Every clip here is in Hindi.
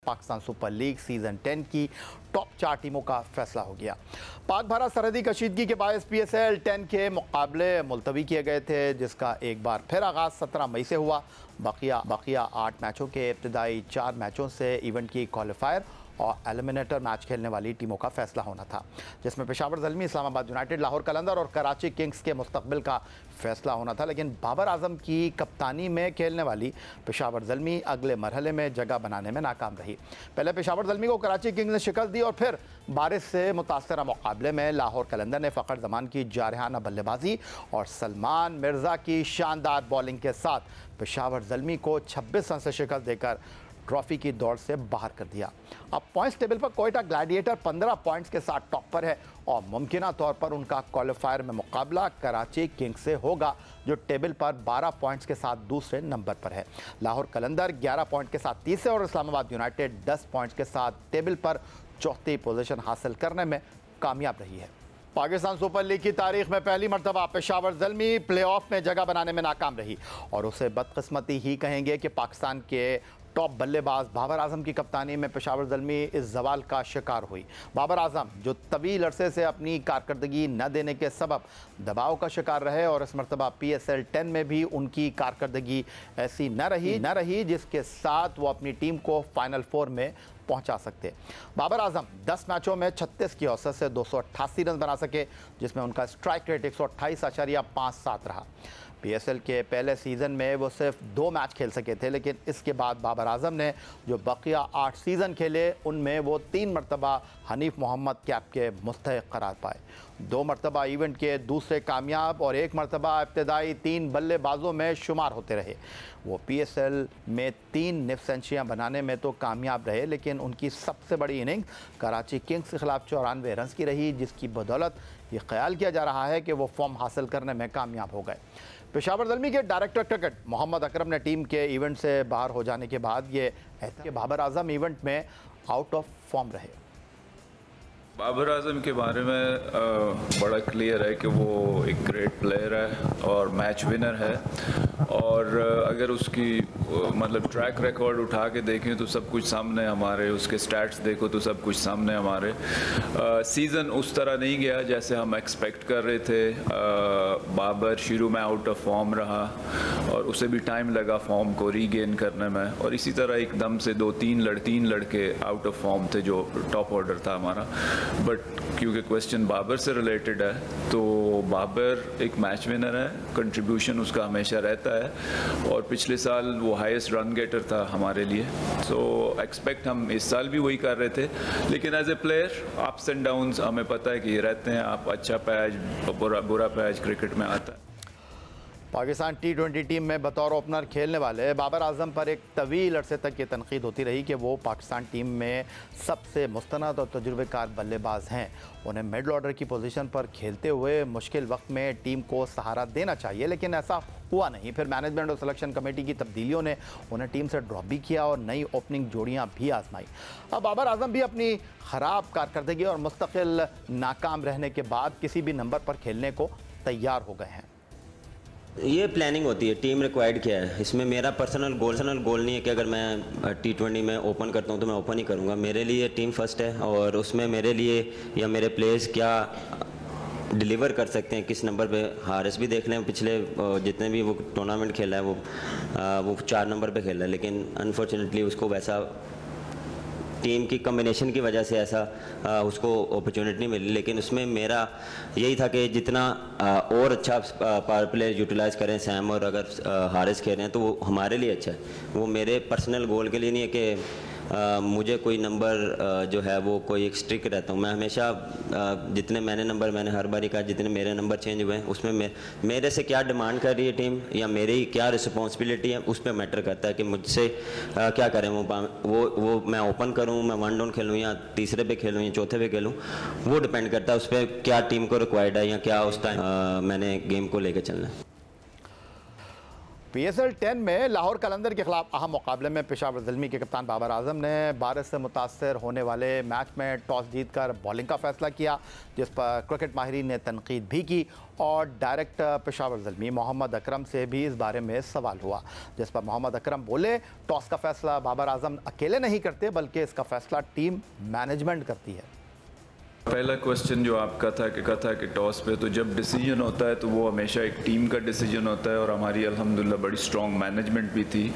पाकिस्तान सुपर लीग सीज़न 10 की टॉप 4 टीमों का फैसला हो गया। पाक भारत सरहदी कशीदगी के बायस PSL 10 के मुकाबले मुलतवी किए गए थे, जिसका एक बार फिर आगाज़ 17 मई से हुआ। बकिया 8 मैचों के इब्तदाई 4 मैचों से इवेंट की क्वालिफायर और एलिमिनेटर मैच खेलने वाली टीमों का फैसला होना था, जिसमें पेशावर ज़ल्मी, इस्लामाबाद यूनाइटेड, लाहौर कलंदर और कराची किंग्स के मुस्तकबिल का फैसला होना था। लेकिन बाबर आजम की कप्तानी में खेलने वाली पेशावर ज़ल्मी अगले मरहले में जगह बनाने में नाकाम रही। पहले पेशावर ज़ल्मी को कराची किंग्स ने शिकस्त दी और फिर बारिश से मुतासरा मुकाबले में लाहौर कलंदर ने फ़खर ज़मान की जारहाना बल्लेबाजी और सलमान मिर्ज़ा की शानदार बॉलिंग के साथ पेशावर ज़ल्मी को 26 रन से शिकस्त देकर ट्रॉफी की दौड़ से बाहर कर दिया। अब पॉइंट्स टेबल पर कोयटा ग्लैडिएटर 15 पॉइंट्स के साथ टॉप पर है और मुमकिना तौर पर उनका क्वालिफायर में मुकाबला कराची किंग्स से होगा, जो टेबल पर 12 पॉइंट्स के साथ दूसरे नंबर पर है। लाहौर कलंदर 11 पॉइंट के साथ तीसरे और इस्लामाबाद यूनाइटेड 10 पॉइंट्स के साथ टेबल पर चौथी पोजीशन हासिल करने में कामयाब रही है। पाकिस्तान सुपर लीग की तारीख में पहली मरतबा पेशावर ज़ल्मी प्लेऑफ में जगह बनाने में नाकाम रही और उसे बदकिस्मती ही कहेंगे कि पाकिस्तान के टॉप बल्लेबाज बाबर आजम की कप्तानी में पेशावर ज़ल्मी इस जवाल का शिकार हुई। बाबर आजम, जो तवील अरसे से अपनी कारकर्दगी न देने के सबब दबाव का शिकार रहे और इस मरतबा PSL 10 में भी उनकी कारकर्दगी ऐसी न रही जिसके साथ वो अपनी टीम को फाइनल 4 में पहुंचा सकते। बाबर आजम 10 मैचों में 36 की औसत से 288 रन बना सके, जिसमें उनका स्ट्राइक रेट 128.57 रहा। PSL के पहले सीज़न में वो सिर्फ 2 मैच खेल सके थे, लेकिन इसके बाद बाबर आजम ने जो बकिया 8 सीज़न खेले उनमें वो 3 मरतबा हनीफ मोहम्मद कैप के मुस्तहिक करार पाए, 2 मरतबा इवेंट के दूसरे कामयाब और 1 मरतबा इब्तदाई 3 बल्लेबाजों में शुमार होते रहे। वो PSL में 3 निफ सेंचुरियाँ बनाने में तो कामयाब रहे, लेकिन उनकी सबसे बड़ी इनिंग कराची किंग्स के खिलाफ 94 रन की रही, जिसकी बदौलत ये ख्याल किया जा रहा है कि वो फॉर्म हासिल करने में कामयाब हो गए। पेशावर ज़ल्मी के डायरेक्टर क्रिकेट मोहम्मद अकरम ने टीम के इवेंट से बाहर हो जाने के बाद ये कि बाबर आजम इवेंट में आउट ऑफ फॉर्म रहे। बाबर आजम के बारे में बड़ा क्लियर है कि वो एक ग्रेट प्लेयर है और मैच विनर है, और अगर उसकी मतलब ट्रैक रिकॉर्ड उठा के देखें तो सब कुछ सामने हमारे, उसके स्टैट्स देखो तो सब कुछ सामने हमारे। सीज़न उस तरह नहीं गया जैसे हम एक्सपेक्ट कर रहे थे। बाबर शुरू में आउट ऑफ फॉर्म रहा और उसे भी टाइम लगा फॉर्म को रीगेन करने में, और इसी तरह एकदम से 2-3 लड़के आउट ऑफ फॉर्म थे जो टॉप ऑर्डर था हमारा। बट क्योंकि क्वेश्चन बाबर से रिलेटेड है तो बाबर एक मैच विनर है, कंट्रीब्यूशन उसका हमेशा रहता है और पिछले साल वो हाईएस्ट रन गेटर था हमारे लिए। सो एक्सपेक्ट हम इस साल भी वही कर रहे थे, लेकिन as a player ups and downs हमें पता है कि ये रहते हैं। आप अच्छा पैच बुरा पैच क्रिकेट में आता है। पाकिस्तान T20 टीम में बतौर ओपनर खेलने वाले बाबर आजम पर एक तवील अरसे तक ये तनकीद होती रही कि वो पाकिस्तान टीम में सबसे मुस्तनद और तजुर्बेकार बल्लेबाज हैं। उन्हें मिडल ऑर्डर की पोजीशन पर खेलते हुए मुश्किल वक्त में टीम को सहारा देना चाहिए, लेकिन ऐसा हुआ नहीं। फिर मैनेजमेंट और सिलेक्शन कमेटी की तब्दीलियों ने उन्हें टीम से ड्रॉप भी किया और नई ओपनिंग जोड़ियाँ भी आजमाई। अब बाबर आजम भी अपनी ख़राब कारकर्दगी और मुस्तकिल नाकाम रहने के बाद किसी भी नंबर पर खेलने को तैयार हो गए हैं। ये प्लानिंग होती है, टीम रिक्वायर्ड क्या है। इसमें मेरा पर्सनल गोल नहीं है कि अगर मैं T20 में ओपन करता हूँ तो मैं ओपन ही करूँगा। मेरे लिए टीम फर्स्ट है और उसमें मेरे लिए या मेरे प्लेयर्स क्या डिलीवर कर सकते हैं, किस नंबर पे। हारिस भी देख लें, पिछले जितने भी वो टूर्नामेंट खेला है वो 4 नंबर पे खेला है, लेकिन अनफॉर्चुनेटली उसको वैसा टीम की कम्बिनेशन की वजह से ऐसा उसको अपॉर्चुनिटी नहीं मिली। लेकिन उसमें मेरा यही था कि जितना और अच्छा पावर प्ले यूटिलाइज करें सैम, और अगर हारिस खेल रहे हैं तो वो हमारे लिए अच्छा है। वो मेरे पर्सनल गोल के लिए नहीं है कि मुझे कोई नंबर जो है वो कोई एक स्ट्रिक रहता हूँ। मैं हमेशा जितने मैंने हर बारी कहा जितने मेरे नंबर चेंज हुए हैं उसमें मेरे से क्या डिमांड कर रही है टीम या मेरी क्या रिस्पॉन्सिबिलिटी है उस पर मैटर करता है कि मुझसे क्या करें। वो मैं ओपन करूँ, मैं 1 डाउन खेलूँ या तीसरे पे खेलूँ या चौथे पे खेलूँ, वो डिपेंड करता है उस पर क्या टीम को रिक्वायर्ड है या क्या उस टाइम मैंने गेम को लेकर चलना है। PSL 10 में लाहौर कलंदर के खिलाफ अहम मुकाबले में पेशावर ज़ल्मी के कप्तान बाबर आजम ने बारिश से मुतासर होने वाले मैच में टॉस जीतकर बॉलिंग का फैसला किया, जिस पर क्रिकेट माहिरीन ने तनकीद भी की और डायरेक्टर पेशावर ज़ल्मी मोहम्मद अकरम से भी इस बारे में सवाल हुआ, जिस पर मोहम्मद अकरम बोले टॉस का फैसला बाबर आजम अकेले नहीं करते बल्कि इसका फैसला टीम मैनेजमेंट करती है। पहला क्वेश्चन जो आपका था कि टॉस पे तो जब डिसीजन होता है तो वो हमेशा एक टीम का डिसीजन होता है और हमारी अल्हम्दुलिल्लाह बड़ी स्ट्रॉन्ग मैनेजमेंट भी थी।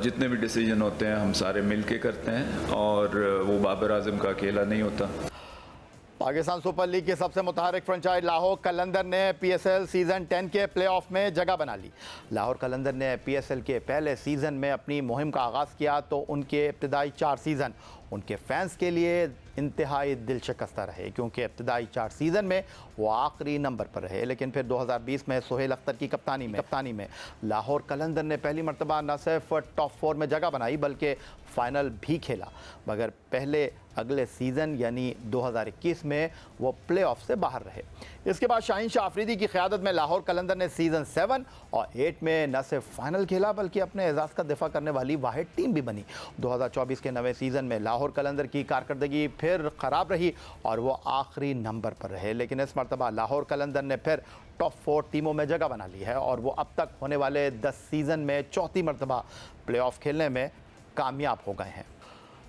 जितने भी डिसीजन होते हैं हम सारे मिल के करते हैं और वो बाबर आजम का अकेला नहीं होता। पाकिस्तान सुपर लीग की सबसे मुतहरिक फ्रेंचाइज लाहौर कलंदर ने PSL सीज़न 10 के प्लेऑफ में जगह बना ली। लाहौर कलंदर ने PSL के पहले सीज़न में अपनी मुहिम का आगाज़ किया तो उनके इब्तदाई 4 सीज़न उनके फैंस के लिए इंतहाई दिलशकस्ता रहे, क्योंकि इब्तदाई 4 सीज़न में वो आखिरी नंबर पर रहे। लेकिन फिर 2020 में सोहेल अख्तर की कप्तानी में लाहौर कलंदर ने पहली मरतबा न सिर्फ टॉप 4 में जगह बनाई बल्कि फ़ाइनल भी खेला, मगर पहले अगले सीज़न यानी 2021 में वो प्लेऑफ से बाहर रहे। इसके बाद शाहीन शाह अफरीदी की क़यादत में लाहौर कलंदर ने सीज़न 7 और 8 में न सिर्फ फाइनल खेला बल्कि अपने एजाज़ का दिफा करने वाली वाहिद टीम भी बनी। 2024 के नवे सीज़न में लाहौर कलंदर की कारकर्दगी फिर ख़राब रही और वो आखिरी नंबर पर रहे, लेकिन इस मरतबा लाहौर कलंदर ने फिर टॉप 4 टीमों में जगह बना ली है और वो अब तक होने वाले 10 सीज़न में चौथी मरतबा प्लेऑफ खेलने में कामयाब हो गए हैं।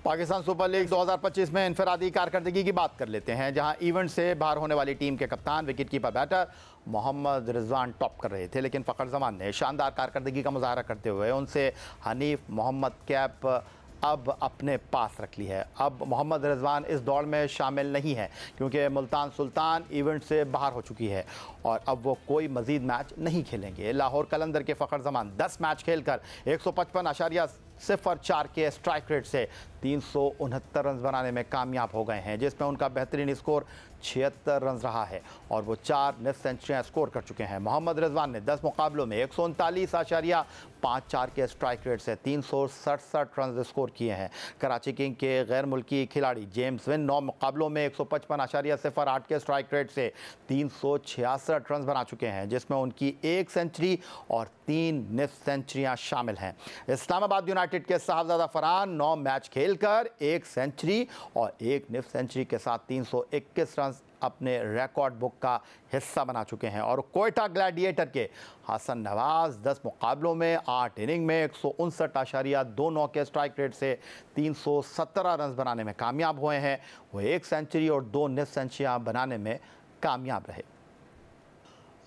पाकिस्तान सुपर लीग 2025 में इनफरादी कारकर्दगी की बात कर लेते हैं, जहां इवेंट से बाहर होने वाली टीम के कप्तान wicket keeper batter Mohammad Rizwan top कर रहे थे, लेकिन फ़खर जमान ने शानदार कारकर्दगी का मुजाहरा करते हुए उनसे हनीफ मोहम्मद कैप अब अपने पास रख ली है। अब मोहम्मद रिजवान इस दौड़ में शामिल नहीं है क्योंकि मुल्तान सुल्तान इवेंट से बाहर हो चुकी है और अब वो कोई मज़ीद मैच नहीं खेलेंगे। लाहौर कलंदर के फ़खर जमान 10 मैच खेलकर 155.04 के स्ट्राइक रेट से 369 रन बनाने में कामयाब हो गए हैं, जिसमें उनका बेहतरीन स्कोर 76 रन रहा है और वो 4 नेट सेंचुरियाँ स्कोर कर चुके हैं। मोहम्मद रिजवान ने 10 मुकाबलों में 139.54 के स्ट्राइक रेट से 367 रन स्कोर किए हैं। कराची किंग के गैर मुल्की खिलाड़ी जेम्स विन 9 मुकाबलों में 155.08 के स्ट्राइक रेट से 366 रन बना चुके हैं, जिसमें उनकी 1 सेंचुरी और 3 नेट सेंचुरियाँ शामिल हैं। इस्लामाबाद यूनाइटेड के साहबजादा फरहान 9 मैच खेलकर 1 सेंचुरी और 1 निफ सेंचुरी के साथ 321 रन अपने रिकॉर्ड बुक का हिस्सा बना चुके हैं और कोयटा ग्लैडिएटर के हसन नवाज 10 मुकाबलों में 8 इनिंग में 159.29 के स्ट्राइक रेट से 317 रन बनाने में कामयाब हुए हैं। वो 1 सेंचुरी और 2 निफ सेंचुरियां बनाने में कामयाब रहे।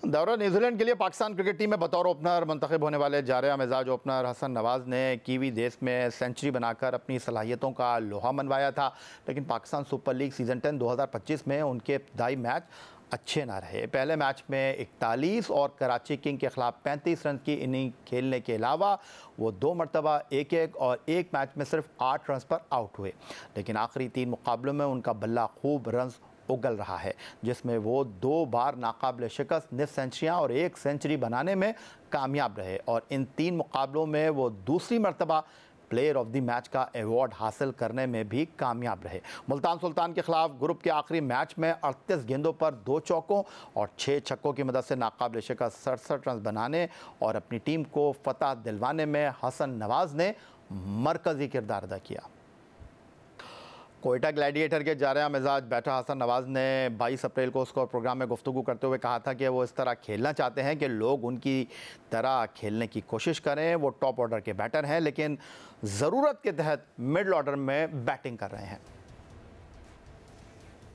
दौरा न्यूजीलैंड के लिए पाकिस्तान क्रिकेट टीम में बतौर ओपनर मुंतखब होने वाले जारिया मिजाज ओपनर हसन नवाज ने कीवी देश में सेंचुरी बनाकर अपनी सलाहियतों का लोहा मनवाया था, लेकिन पाकिस्तान सुपर लीग सीज़न 10 2025 में उनके इब्तदाई मैच अच्छे ना रहे। पहले मैच में 41 और कराची किंग के खिलाफ 35 रन की इनिंग खेलने के अलावा वो 2 मरतबा 1-1 और एक मैच में सिर्फ 8 रन पर आउट हुए, लेकिन आखिरी 3 मुकाबलों में उनका बल्ला खूब रन उगल रहा है, जिसमें वो 2 बार नाकाबिल शिकस्त निफ सेंचुरियाँ और 1 सेंचुरी बनाने में कामयाब रहे और इन 3 मुकाबलों में वो दूसरी मरतबा प्लेयर ऑफ द मैच का अवार्ड हासिल करने में भी कामयाब रहे। मुल्तान सुल्तान के खिलाफ ग्रुप के आखिरी मैच में 38 गेंदों पर 2 चौकों और 6 छक्कों की मदद से नाकाबिल शिकस्त 67 रन बनाने और अपनी टीम को फतह दिलवाने में हसन नवाज ने मरकज़ी किरदार अदा किया। कोयटा ग्लैडिएटर के जारिया मिजाज बैटर हसन नवाज ने 22 अप्रैल को स्कोर प्रोग्राम में गुफ्तगू करते हुए कहा था कि वो इस तरह खेलना चाहते हैं कि लोग उनकी तरह खेलने की कोशिश करें। वो टॉप ऑर्डर के बैटर हैं लेकिन ज़रूरत के तहत मिडल ऑर्डर में बैटिंग कर रहे हैं।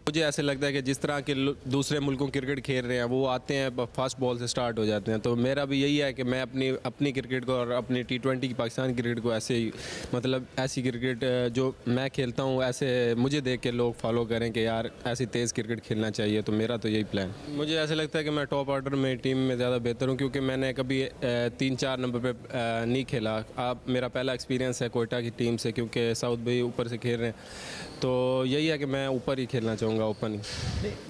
मुझे ऐसे लगता है कि जिस तरह के दूसरे मुल्कों क्रिकेट खेल रहे हैं वो आते हैं फास्ट बॉल से स्टार्ट हो जाते हैं, तो मेरा भी यही है कि मैं अपनी क्रिकेट को और अपनी T20 की पाकिस्तान क्रिकेट को ऐसे ही मतलब ऐसी क्रिकेट जो मैं खेलता हूँ ऐसे मुझे देख के लोग फॉलो करें कि यार ऐसी तेज़ क्रिकेट खेलना चाहिए। तो मेरा तो यही प्लान। मुझे ऐसे लगता है कि मैं टॉप ऑर्डर में टीम में ज़्यादा बेहतर हूँ क्योंकि मैंने कभी 3-4 नंबर पर नहीं खेला। अब मेरा पहला एक्सपीरियंस है कोयटा की टीम से क्योंकि साउथ भाई ऊपर से खेल रहे हैं, तो यही है कि मैं ऊपर ही खेलना चाहूँगा ओपन ही।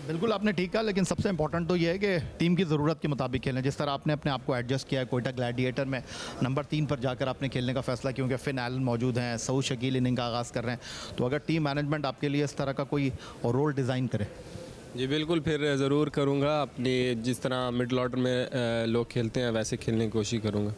बिल्कुल आपने ठीक कहा, लेकिन सबसे इंपॉर्टेंट तो ये है कि टीम की ज़रूरत के मुताबिक खेलें। जिस तरह आपने अपने आप को एडजस्ट किया है कोयटा ग्लैडिएटर में नंबर 3 पर जाकर आपने खेलने का फैसला, क्योंकि फिन एलन मौजूद हैं, सऊद शकील इनिंग का आगाज़ कर रहे हैं, तो अगर टीम मैनेजमेंट आपके लिए इस तरह का कोई रोल डिज़ाइन करे जी बिल्कुल, फिर ज़रूर करूँगा। अपनी जिस तरह मिडल ऑर्डर में लोग खेलते हैं वैसे खेलने की कोशिश करूँगा।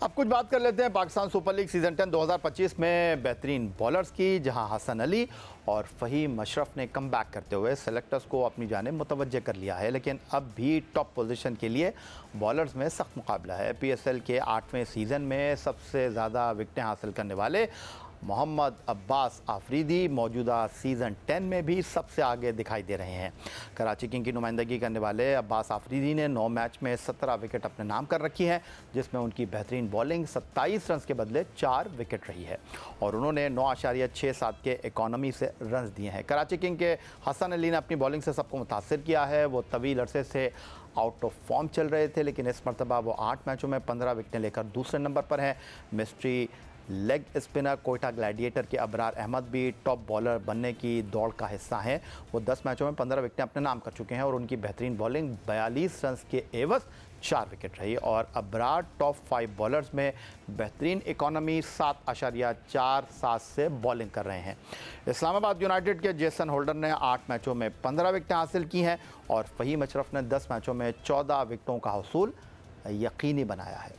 अब कुछ बात कर लेते हैं पाकिस्तान सुपर लीग सीज़न 10 2025 में बेहतरीन बॉलर्स की, जहां हसन अली और फ़हीम अशरफ ने कमबैक करते हुए सेलेक्टर्स को अपनी जानिब मुतवज्जे कर लिया है। लेकिन अब भी टॉप पोजीशन के लिए बॉलर्स में सख्त मुकाबला है। PSL के 8वें सीज़न में सबसे ज़्यादा विकेटें हासिल करने वाले मोहम्मद अब्बास आफरीदी मौजूदा सीज़न 10 में भी सबसे आगे दिखाई दे रहे हैं। कराची किंग की नुमाइंदगी करने वाले अब्बास आफरीदी ने 9 मैच में 17 विकेट अपने नाम कर रखी है, जिसमें उनकी बेहतरीन बॉलिंग 27 रन के बदले 4 विकेट रही है और उन्होंने 9.67 के इकॉनमी से रन दिए हैं। कराची किंग के हसन अली ने अपनी बॉलिंग से सबको मुतासिर किया है। वो तवील अरसे से आउट ऑफ फॉर्म चल रहे थे, लेकिन इस मरतबा वो 8 मैचों में 15 विकेटें लेकर दूसरे नंबर पर हैं। Mystery leg spinner Quetta gladiator के अबरार अहमद भी टॉप बॉलर बनने की दौड़ का हिस्सा हैं। वो 10 मैचों में 15 विकेटें अपने नाम कर चुके हैं और उनकी बेहतरीन बॉलिंग 42 रन के एवज 4 विकेट रही और अबरार टॉप 5 बॉलर्स में बेहतरीन इकॉनमी 7.47 से बॉलिंग कर रहे हैं। इस्लामाबाद यूनाइटेड के जेसन होल्डर ने 8 मैचों में 15 विकेटें हासिल की हैं और फ़हीम अशरफ ने 10 मैचों में 14 विकेटों का हसूल यकीनी बनाया है।